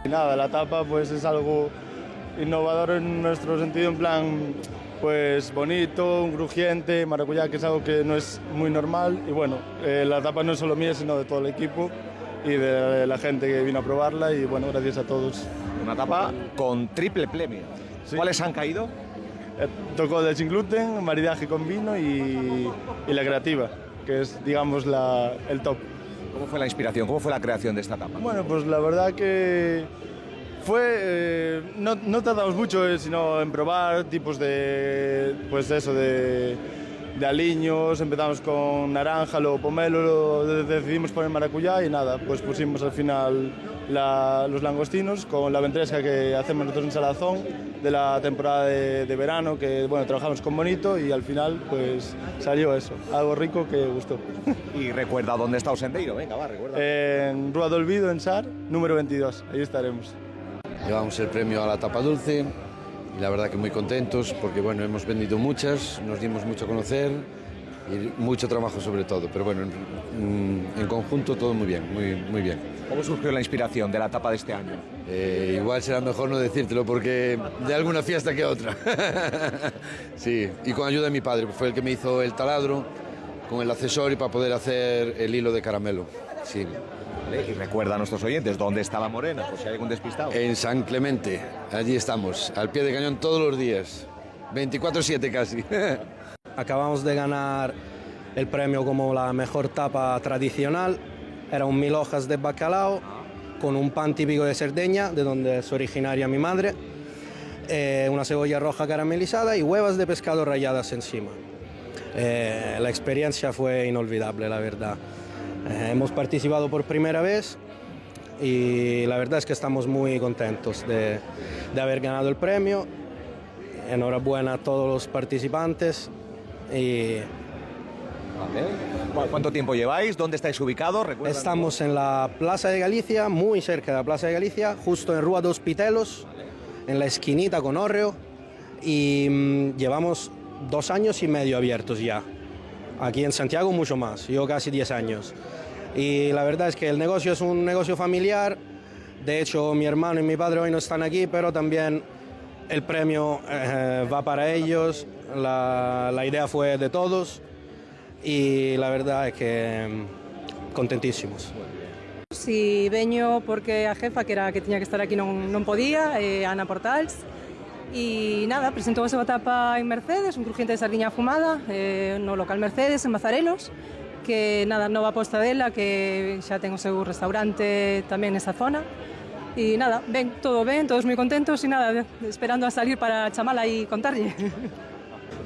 Y nada, la tapa pues es algo innovador en nuestro sentido, en plan pues bonito, un crujiente, maracuyá, que es algo que no es muy normal. Y bueno, la tapa no es solo mía, sino de todo el equipo y de la gente que vino a probarla, y bueno, gracias a todos. Una tapa con triple premio. Sí. ¿Cuáles han caído? Tocó del sin gluten, maridaje con vino y la creativa, que es, digamos, el top. ¿Cómo fue la inspiración? ¿Cómo fue la creación de esta tapa? Bueno, pues la verdad que fue, no tardamos mucho, sino en probar tipos de, pues eso, de aliños. Empezamos con naranja, luego pomelo, decidimos poner maracuyá y nada, pues pusimos al final los langostinos con la ventresca que hacemos nosotros en Salazón de la temporada de verano, que bueno, trabajamos con bonito y al final pues salió eso, algo rico que gustó. Y recuerda dónde está o Sendeiro, venga, va, recuerda. En Rua do Olvido, en Sar, número 22, ahí estaremos. Llevamos el premio a la tapa dulce y la verdad que muy contentos porque bueno, hemos vendido muchas, nos dimos mucho a conocer y mucho trabajo sobre todo, pero bueno, en conjunto todo muy bien, muy bien. ¿Cómo surgió la inspiración de la tapa de este año? Igual será mejor no decírtelo porque de alguna fiesta que otra. Sí, y con ayuda de mi padre, fue el que me hizo el taladro con el accesorio para poder hacer el hilo de caramelo. Sí. Vale, y recuerda a nuestros oyentes dónde está la morena, por si hay algún despistado. En San Clemente, allí estamos, al pie de cañón todos los días, 24/7 casi. Acabamos de ganar el premio como la mejor tapa tradicional. Era un 1000 hojas de bacalao con un pan típico de Cerdeña, de donde es originaria mi madre, una cebolla roja caramelizada y huevas de pescado ralladas encima. La experiencia fue inolvidable, la verdad. Hemos participado por primera vez y la verdad es que estamos muy contentos de haber ganado el premio. Enhorabuena a todos los participantes. Y Vale. ¿Cuánto tiempo lleváis? ¿Dónde estáis ubicados? Estamos en la Plaza de Galicia, muy cerca de la Plaza de Galicia, justo en Rua dos Pitelos, en la esquinita con Hórreo, y llevamos 2 años y medio abiertos ya. Aquí en Santiago mucho más, yo casi 10 años. Y la verdad es que el negocio es un negocio familiar. De hecho, mi hermano y mi padre hoy no están aquí, pero también el premio va para ellos. La idea fue de todos y la verdad es que contentísimos. Si veño porque a jefa que era que tiña que estar aquí non podía, Ana Portals. E nada, presentou a súa tapa en Mercedes, un crujiente de sardiña afumada, no local Mercedes, en Mazarelos, que nada, nova aposta dela, que xa ten o seu restaurante tamén nesa zona. E nada, ben, todos moi contentos e nada, esperando a salir para chamala e contarlle.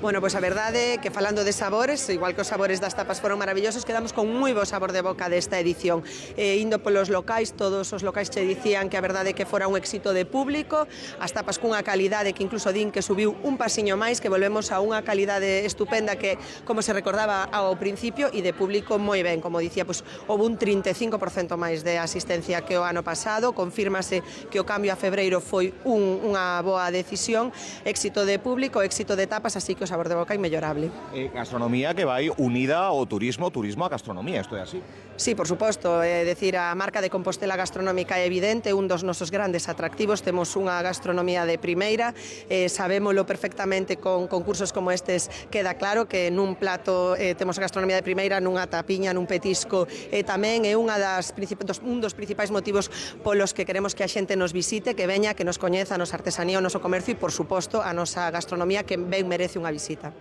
Bueno, pois a verdade é que falando de sabores, igual que os sabores das tapas foron maravillosos, quedamos con moi bo sabor de boca desta edición. Indo polos locais, todos os locais che dicían que a verdade é que fora un éxito de público, as tapas cunha calidade que incluso din que subiu un pasiño máis, que volvemos a unha calidade estupenda que, como se recordaba ao principio, e de público moi ben, como dicía, pois houve un 35% máis de asistencia que o ano pasado, confírmase que o cambio a febreiro foi unha boa decisión, éxito de público, éxito de tapas, así que o sabor de boca inmellorable. Gastronomía que vai unida ao turismo a gastronomía, isto é así. Sí, por suposto, decir, a marca de Compostela gastronómica é evidente, un dos nosos grandes atractivos, temos unha gastronomía de primeira, sabémolo perfectamente con concursos como estes, queda claro que nun plato temos a gastronomía de primeira, nunha tapiña, nun petisco, tamén é un dos principais motivos polos que queremos que a xente nos visite, que veña, que nos coñeza a nosa artesanía, o noso comercio e, por suposto, a nosa gastronomía que ben merece unha visita.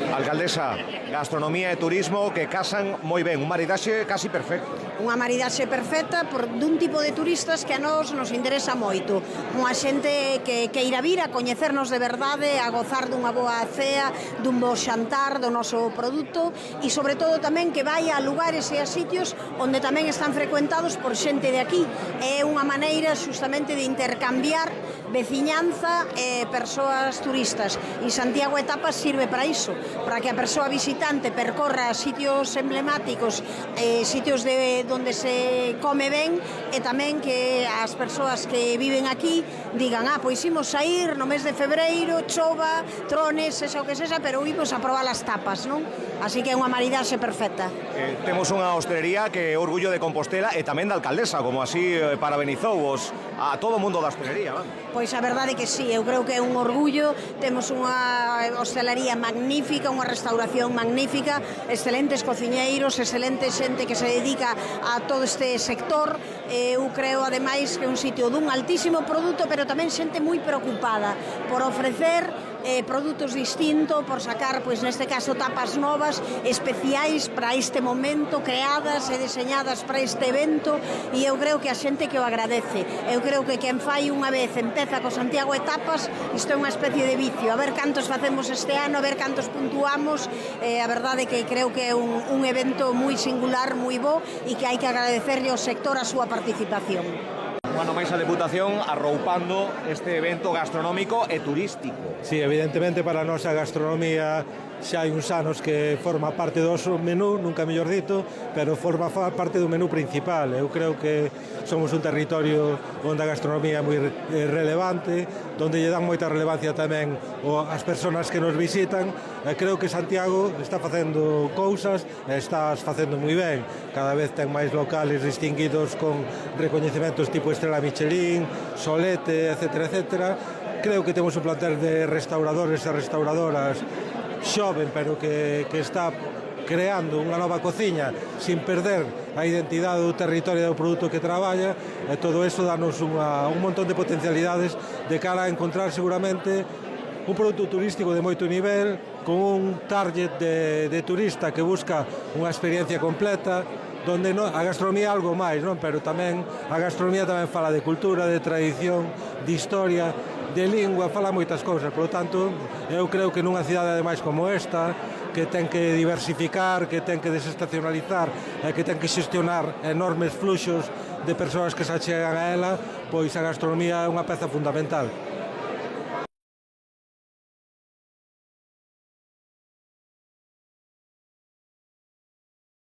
Alcaldesa, gastronomía e turismo que casan moi ben, un maridaxe casi perfecto. Unha maridaxe perfecta dun tipo de turistas que a nós nos interesa moito. Unha xente que queira vir a coñecernos de verdade, a gozar dunha boa cea, dun bo xantar do noso produto e, sobre todo, tamén que vai a lugares e a sitios onde tamén están frecuentados por xente de aquí. É unha maneira, xustamente, de intercambiar veciñanza e persoas turistas. E Santiago Etapas sirve para iso, para que a persoa visitante percorra sitios emblemáticos, sitios donde se come ben, e tamén que as persoas que viven aquí digan, pois imos a ir no mes de febreiro, chova, trones, sexa o que sexa, pero imos a probar as tapas, non? Así que é unha maridaxe perfecta. Temos unha hostelería que é orgullo de Compostela e tamén da alcaldesa, como así parabenizou-vos a todo o mundo da hostelería, non? Pois a verdade que sí, eu creo que é un orgullo, temos unha hostelería magnífica, unha restauración magnífica, excelentes cociñeiros, excelente xente que se dedica a todo este sector. Eu creo ademais que é un sitio dun altísimo produto, pero tamén xente moi preocupada por ofrecer produtos distintos, por sacar, pois neste caso, tapas novas, especiais para este momento, creadas e deseñadas para este evento, e eu creo que a xente que o agradece. Eu creo que quen fai unha vez empeza co Santiago e tapas, isto é unha especie de vicio, a ver cantos facemos este ano, a ver cantos puntuamos, a verdade que creo que é un evento moi singular, moi bo, e que hai que agradecerlle ao sector a súa participación. Un ano máis a Deputación arroupando este evento gastronómico e turístico. Sí, evidentemente para a nosa gastronomía xa hai uns anos que forma parte do noso menú, nunca mellor dito, pero forma parte do menú principal. Eu creo que somos un territorio onde a gastronomía é moi relevante, onde lle dan moita relevancia tamén as persoas que nos visitan. Creo que Santiago está facendo cousas e estás facendo moi ben. Cada vez ten máis locales distinguidos con recoñecementos tipo Estrela Michelin, Solete, etcétera, etcétera. Creo que temos un plantel de restauradores e restauradoras xoven, pero que está creando unha nova cociña sin perder a identidade do territorio e do produto que traballa, e todo eso danos un montón de potencialidades de cara a encontrar seguramente un produto turístico de moito nivel, con un target de turista que busca unha experiencia completa, donde a gastronomía é algo máis, non? Pero tamén a gastronomía tamén fala de cultura, de tradición, de historia, de lingua, fala moitas cousas. Por lo tanto, eu creo que nunha cidade ademais como esta, que ten que diversificar, que ten que desestacionalizar, que ten que xestionar enormes fluxos de persoas que se achegan a ela, pois a gastronomía é unha peza fundamental.